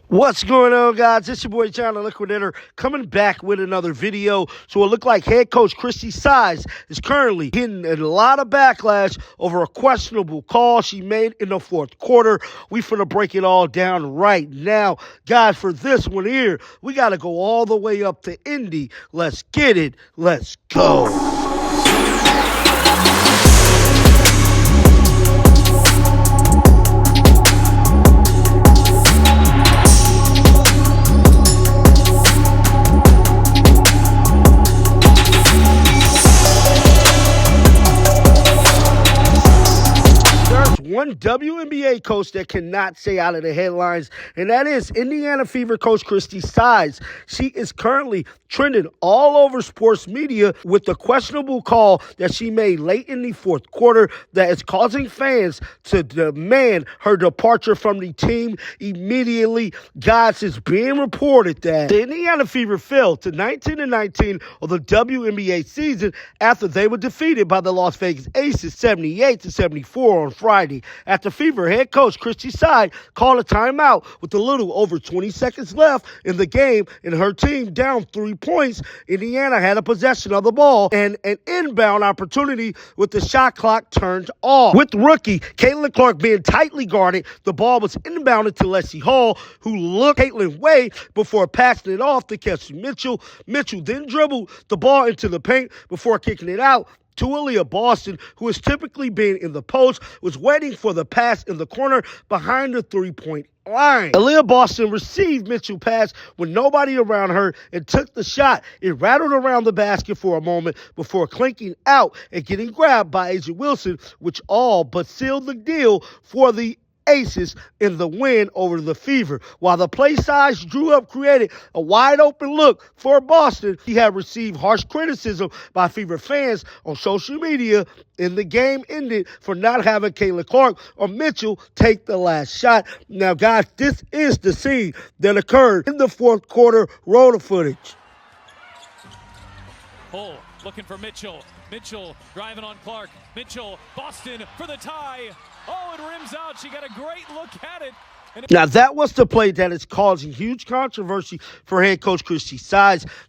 What's going on, guys? It's your boy John the Liquidator coming back with another video. So it looked like head coach Christie is currently getting a lot of backlash over a questionable call she made in the fourth quarter. We finna break it all down right now. Guys, for this one here, we got to go all the way up to Indy. Let's get it. Let's go. One WNBA coach that cannot stay out of the headlines, and that is Indiana Fever coach Christie. She is currently trending all over sports media with the questionable call that she made late in the fourth quarter that is causing fans to demand her departure from the team immediately. Guys, it's being reported that the Indiana Fever fell to 19-19 of the WNBA season after they were defeated by the Las Vegas Aces 78-74 on Friday. After Fever head coach Christie called a timeout with a little over 20 seconds left in the game and her team down 3 points, Indiana had a possession of the ball and an inbound opportunity with the shot clock turned off. With rookie Caitlin Clark being tightly guarded, the ball was inbounded to Leslie Hall, who looked Caitlin way before passing it off to catch Mitchell. Mitchell then dribbled the ball into the paint before kicking it out to Aliyah Boston, who has typically been in the post, was waiting for the pass in the corner behind the three-point line. Aliyah Boston received Mitchell's pass with nobody around her and took the shot. It rattled around the basket for a moment before clinking out and getting grabbed by AJ Wilson, which all but sealed the deal for the Aces in the win over the Fever. While the play size drew up created a wide open look for Boston, he had received harsh criticism by Fever fans on social media, and the game ended for not having Caitlin Clark or Mitchell take the last shot. Now, guys, this is the scene that occurred in the fourth quarter. Roll the footage. Bull looking for Mitchell. Mitchell driving on Clark. Mitchell, Boston for the tie. Oh, it rims out. She got a great look at it. Now, that was the play that is causing huge controversy for head coach Christie.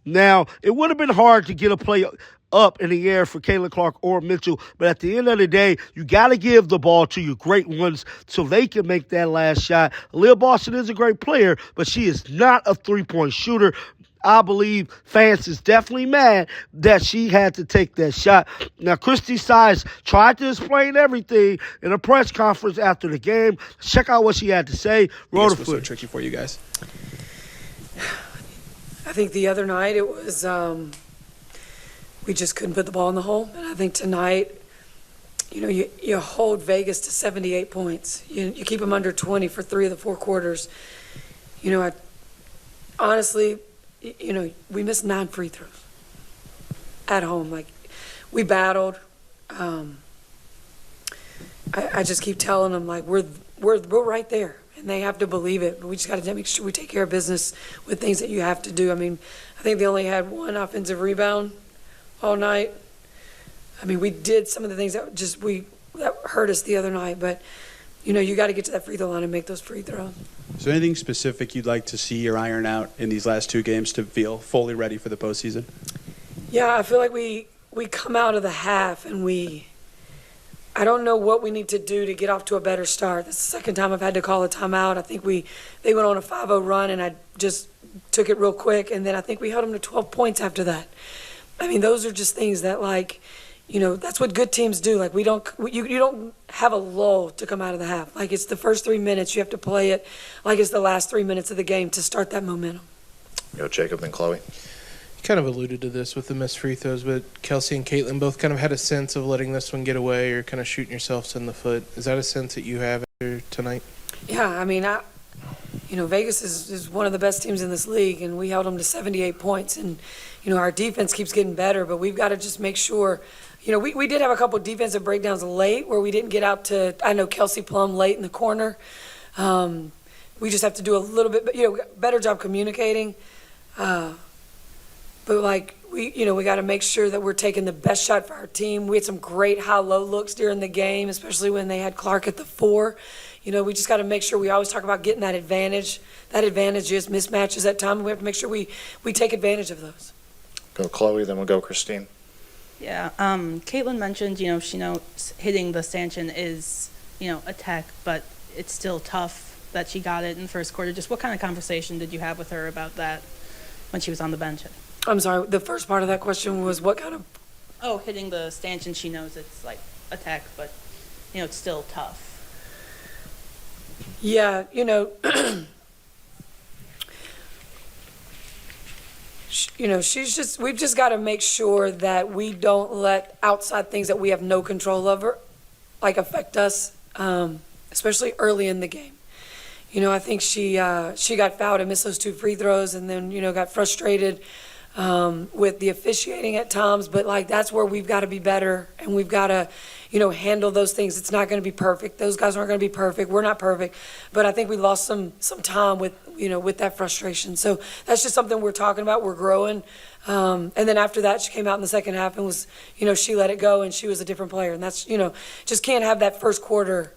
Now, it would have been hard to get a play up in the air for Caitlin Clark or Mitchell, but at the end of the day, you got to give the ball to your great ones so they can make that last shot. Aliyah Boston is a great player, but she is not a three-point shooter. I believe fans is definitely mad that she had to take that shot. Now, Christie tried to explain everything in a press conference after the game. Check out what she had to say. Roll the footage. So tricky for you guys. I think the other night it was we just couldn't put the ball in the hole, and I think tonight, you hold Vegas to 78 points. You keep them under 20 for 3 of the 4 quarters. I honestly. We missed 9 free throws at home. Like, we battled. I just keep telling them, like, we're right there, and they have to believe it. But we just got to make sure we take care of business with things that you have to do. I mean, I think they only had 1 offensive rebound all night. I mean, we did some of the things that that hurt us the other night, but you got to get to that free throw line and make those free throws. Is there anything specific you'd like to see or iron out in these last 2 games to feel fully ready for the postseason? Yeah, I feel like we come out of the half and I don't know what we need to do to get off to a better start. That's the second time I've had to call a timeout. I think they went on a 5-0 run, and I just took it real quick, and then I think we held them to 12 points after that. I mean, those are just things that, that's what good teams do. Like, you don't have a lull to come out of the half. Like, it's the first 3 minutes. You have to play it like it's the last 3 minutes of the game to start that momentum. Jacob and Chloe. You kind of alluded to this with the missed free throws, but Kelsey and Caitlin both kind of had a sense of letting this one get away or kind of shooting yourselves in the foot. Is that a sense that you have after tonight? Yeah, I mean, Vegas is one of the best teams in this league, and we held them to 78 points. And, our defense keeps getting better, but we've got to just make sure. We did have a couple of defensive breakdowns late where we didn't get out to, I know, Kelsey Plum late in the corner. We just have to do a little bit, better job communicating. But, we got to make sure that we're taking the best shot for our team. We had some great high-low looks during the game, especially when they had Clark at the 4. we just got to make sure we always talk about getting that advantage. That advantage is mismatches at times. We have to make sure we take advantage of those. Go Chloe, then we'll go Christine. Yeah, Caitlin mentioned, she knows hitting the stanchion is, a tech, but it's still tough that she got it in the first quarter. Just what kind of conversation did you have with her about that when she was on the bench? I'm sorry, the first part of that question was what kind of? Oh, hitting the stanchion, she knows it's like a tech, but, it's still tough. Yeah, we've just got to make sure that we don't let outside things that we have no control over, affect us, especially early in the game. I think she got fouled and missed those 2 free throws, and then, got frustrated with the officiating at times. But, that's where we've got to be better, and we've got to, handle those things. It's not going to be perfect. Those guys aren't going to be perfect. We're not perfect. But I think we lost some time with, with that frustration. So that's just something we're talking about. We're growing. And then after that, she came out in the second half and was, she let it go, and she was a different player. And that's, just can't have that first quarter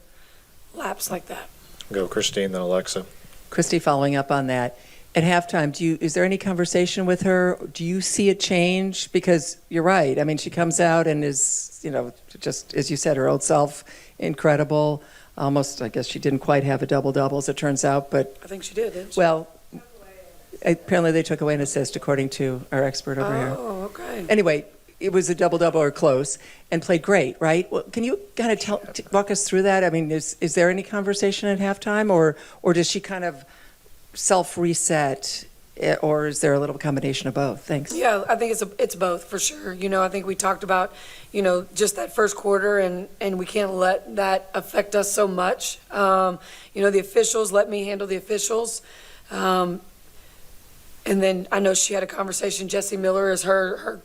lapse like that. Go Christine, then Alexa. Christie, following up on that, at halftime, is there any conversation with her? Do you see a change? Because you're right. I mean, she comes out and is, just as you said, her old self, incredible. Almost, I guess she didn't quite have a double-double, as it turns out, but I think she did, didn't she? well, apparently they took away an assist, according to our expert over here. Oh, okay. Anyway, it was a double-double or close, and played great, right? Well, can you kind of walk us through that? I mean, is there any conversation at halftime, or does she kind of self-reset, or is there a little combination of both? Thanks. Yeah, I think it's both for sure. I think we talked about, just that first quarter, and we can't let that affect us so much. The officials let me handle the officials. And then I know she had a conversation. Jesse Miller is her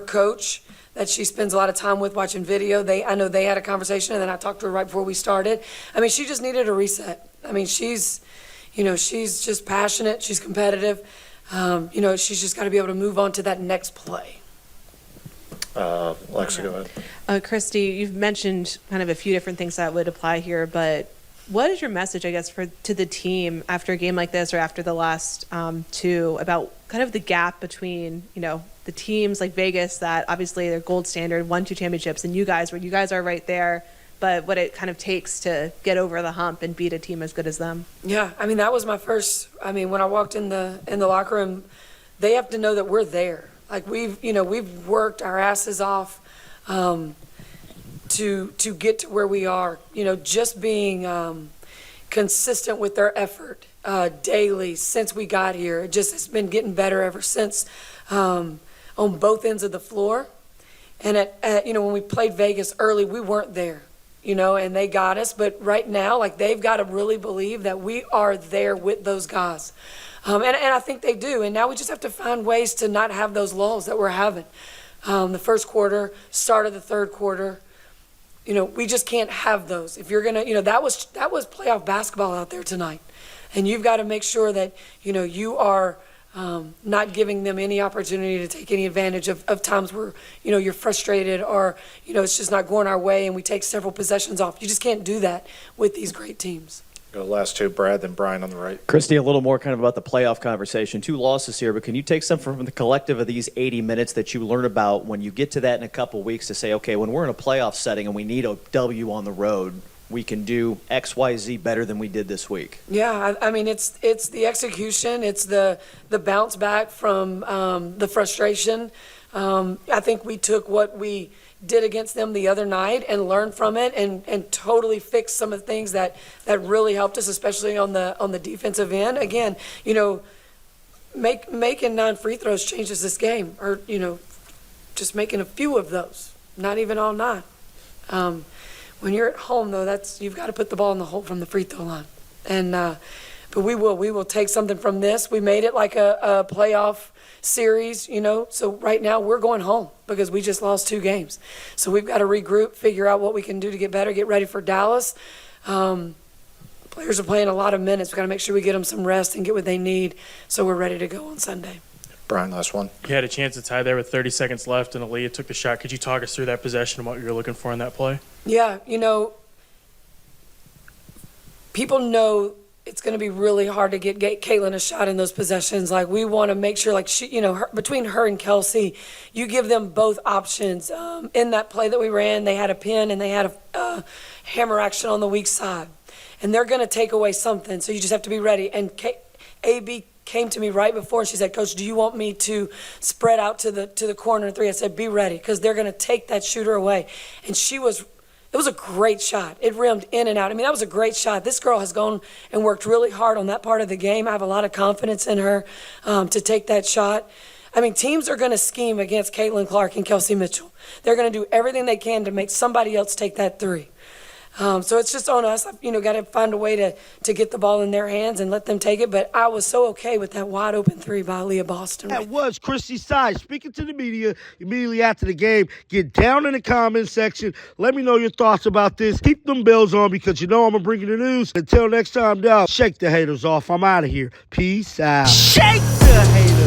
coach that she spends a lot of time with watching video. I know they had a conversation, and then I talked to her right before we started. I mean, she just needed a reset. I mean, she's just passionate. She's competitive. She's just got to be able to move on to that next play. Alexa, go ahead. Christie, you've mentioned kind of a few different things that would apply here, but what is your message, I guess, to the team after a game like this or after the last 2 about kind of the gap between, the teams like Vegas that obviously they're gold standard, won 2 championships, and you guys, where you guys are right there, but what it kind of takes to get over the hump and beat a team as good as them? Yeah, I mean, that was my first, when I walked in the locker room, they have to know that we're there. Like we've worked our asses off to get to where we are. Just being consistent with their effort daily since we got here. It just has been getting better ever since on both ends of the floor. And when we played Vegas early, we weren't there. And they got us. But right now, they've got to really believe that we are there with those guys. And I think they do. And now we just have to find ways to not have those lulls that we're having. The first quarter, start of the third quarter, we just can't have those. If you're going to, that was playoff basketball out there tonight. And you've got to make sure that, you are not giving them any opportunity to take any advantage of times where, you're frustrated or, it's just not going our way and we take several possessions off. You just can't do that with these great teams. Go last 2, Brad, then Brian on the right. Christie, a little more kind of about the playoff conversation. 2 losses here, but can you take some from the collective of these 80 minutes that you learn about when you get to that in a couple weeks to say, okay, when we're in a playoff setting and we need a W on the road, we can do X, Y, Z better than we did this week? Yeah, it's the execution. It's the bounce back from the frustration. I think we took what we did against them the other night and learned from it and totally fixed some of the things that really helped us, especially on the defensive end. Again, making 9 free throws changes this game, or just making a few of those, not even all 9. When you're at home, though, you've got to put the ball in the hole from the free throw line. And but we will take something from this. We made it like a playoff series, So right now we're going home because we just lost 2 games. So we've got to regroup, figure out what we can do to get better, get ready for Dallas. Players are playing a lot of minutes. We've got to make sure we get them some rest and get what they need so we're ready to go on Sunday. Brian, last one. You had a chance to tie there with 30 seconds left, and Aliyah took the shot. Could you talk us through that possession and what you were looking for in that play? Yeah, people know it's going to be really hard to get Caitlin a shot in those possessions. Like, we want to make sure, like, she, between her and Kelsey, you give them both options. In that play that we ran, they had a pin and they had a hammer action on the weak side. And they're going to take away something, so you just have to be ready. And AB came to me right before, and she said, Coach, do you want me to spread out to the corner three? I said, be ready, because they're going to take that shooter away. And it was a great shot. It rimmed in and out. I mean, that was a great shot. This girl has gone and worked really hard on that part of the game. I have a lot of confidence in her to take that shot. I mean, teams are going to scheme against Caitlin Clark and Kelsey Mitchell. They're going to do everything they can to make somebody else take that three. So it's just on us. Got to find a way to get the ball in their hands and let them take it. But I was so okay with that wide open three by Aliyah Boston. That was Christie Sides speaking to the media immediately after the game. Get down in the comments section. Let me know your thoughts about this. Keep them bells on, because I'm going to bring you the news. Until next time, dog, shake the haters off. I'm out of here. Peace out. Shake the haters.